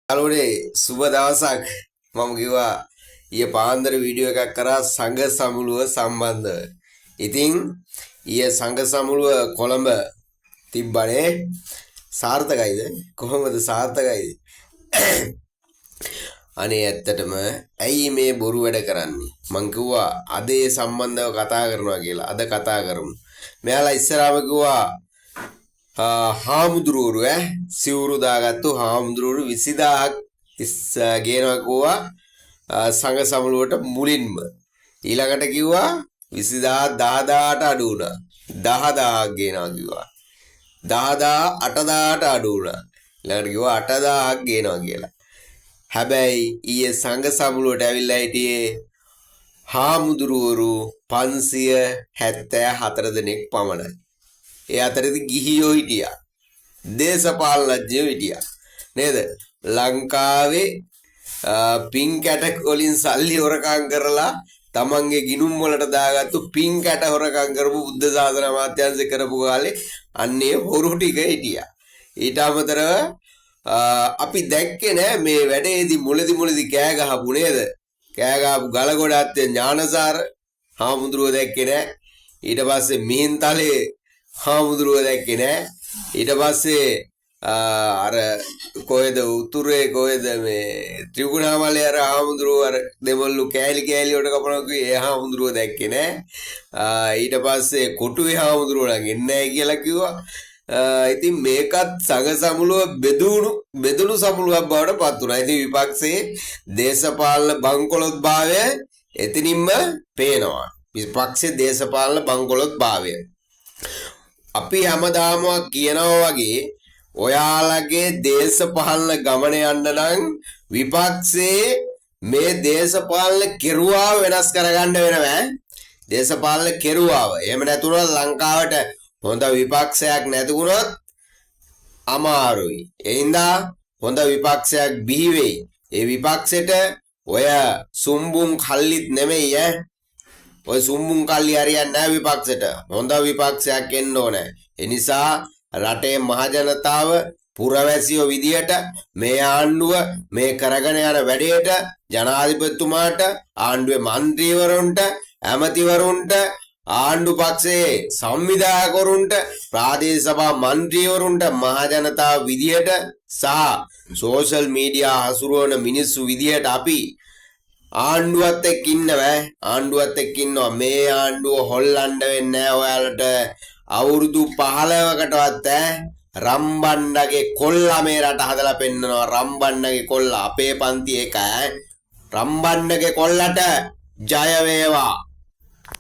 යාළුවනේ සුබ දවසක්. මම කිව්වා ඊයේ පාන්දර වීඩියෝ එකක් කරා සංඝ සමුළුව සම්බන්ධව. ඉතින් ඊයේ සංඝ සමුළුව කොළඹ තිබ්බනේ. සාර්ථකයිද? කොහොමද සාර්ථකයිද? අනේ ඇත්තටම ඇයි මේ බොරු වැඩ කරන්නේ? මං කිව්වා අද ඒ සම්බන්ධව කතා කරනවා කියලා. අද කතා කරමු. මෙයාලා ඉස්සරහම කිව්වා හාමුදුරුවරු සිවුරු දාගත්තු හාමුදුරුවරු 20000ක් ගේනවා කිව්වා සංඝ සමුළුවට මුලින්ම. ඊළඟට කිව්වා 20000 10000ට අඩු වුණා. 10000ක් ගේනවා කිව්වා. 10000 8000ට අඩු වුණා. ඊළඟට කිව්වා 8000ක් ගේනවා කියලා. හැබැයි ඊයේ සංඝ සමුළුවට ඇවිල්ලා හිටියේ හාමුදුරුවරු 574 දෙනෙක් පමණයි. ඒ අතරේදී ගිහියෝ හිටියා. දේශපාලනඥයෝ හිටියා. නේද? ලංකාවේ පින් කැට වලින් සල්ලි හොරකම් කරලා තමන්ගේ ගිනුම් වලට දාගත්තු පින් කැට හොරකම් කරපු බුද්ධ ශාසන අමාත්‍යාංශ කරපු කාලේ අන්නේ හොරු ටික හිටියා. ඊට අමතරව අපි දැක්කේ නෑ මේ වැඩේදී මුලදි කෑ ගහපු නේද? කෑ ගහපු ගලගොඩාත්තේ ඥානසාර හාමුදුරුවෝ දැක්කේ නෑ. ඊට පස්සේ මිහින්තලේ හාමුදුරුවෝ දැක්කේ නෑ. ඊට පස්සේ අර කොහෙද උතුරේ කොහෙද මේ ත්‍රිකුණාමලේ අර හාමුදුරුවෝ අර දෙමළු කෑලි වලට කපනවා කිව්වේ ඒ හාමුදුරුවෝ දැක්කේ නෑ. ඊට පස්සේ කොටුවේ හාමුදුරුවෝ නම් එන්නේ නැහැ කියලා කිව්වා. ඉතින් මේකත් සංඝ සමුළුව බෙදුණු සමුළුවක් බවට පත් වුණා. ඉතින් විපක්ෂයේ දේශපාලන බංකොලොත් භාවය එතනින්ම පේනවා. විපක්ෂයේ දේශපාලන බංකොලොත් භාවය. අපි හැමදාම කියනවා වගේ ඔයාලගේ දේශපාලන ගමන යන්න නම් විපක්ෂයේ මේ දේශපාලන කෙරුවාව වෙනස් කරගන්න වෙනවා. දේශපාලන කෙරුවාව. එහෙම නැතුනොත් ලංකාවට හොඳ විපක්ෂයක් නැතුණොත් අමාරුයි. ඒ හින්දා හොඳ විපක්ෂයක් බිහි වෙයි. ඒ විපක්ෂෙට ඔය සුම්බුන් කල්ලිත් නෙමෙයි ඔය සුම්බුන් කල්ලි හරියන්නේ නැහැ විපක්ෂෙට. හොඳ විපක්ෂයක් එන්න ඕනේ. ඒ නිසා රටේ මහජනතාව පුරවැසියෝ විදියට මේ ආණ්ඩුව මේ කරගෙන යන වැඩේට ජනාධිපතිතුමාට ආණ්ඩුවේ മന്ത്രിවරුන්ට ඇමතිවරුන්ට ආණ්ඩු පක්ෂයේ සංවිධායකවරුන්ට ප්‍රාදේශ සභා മന്ത്രിවරුන්ට මහජනතාව විදියට සහ සෝෂල් මීඩියා හසුරුවන මිනිස්සු විදියට අපි ආණ්ඩුවත් එක්ක ඉන්නවා. මේ ආණ්ඩුව හොල්ලන්න වෙන්නේ නැහැ ඔයාලට. අවුරුදු 15කටවත් රම්බණ්ඩගේ කොල්ලා මේ රට හදලා පෙන්නනවා. රම්බණ්ඩගේ කොල්ලා අපේ පන්ති එක රම්බණ්ඩගේ කොල්ලට ජය වේවා.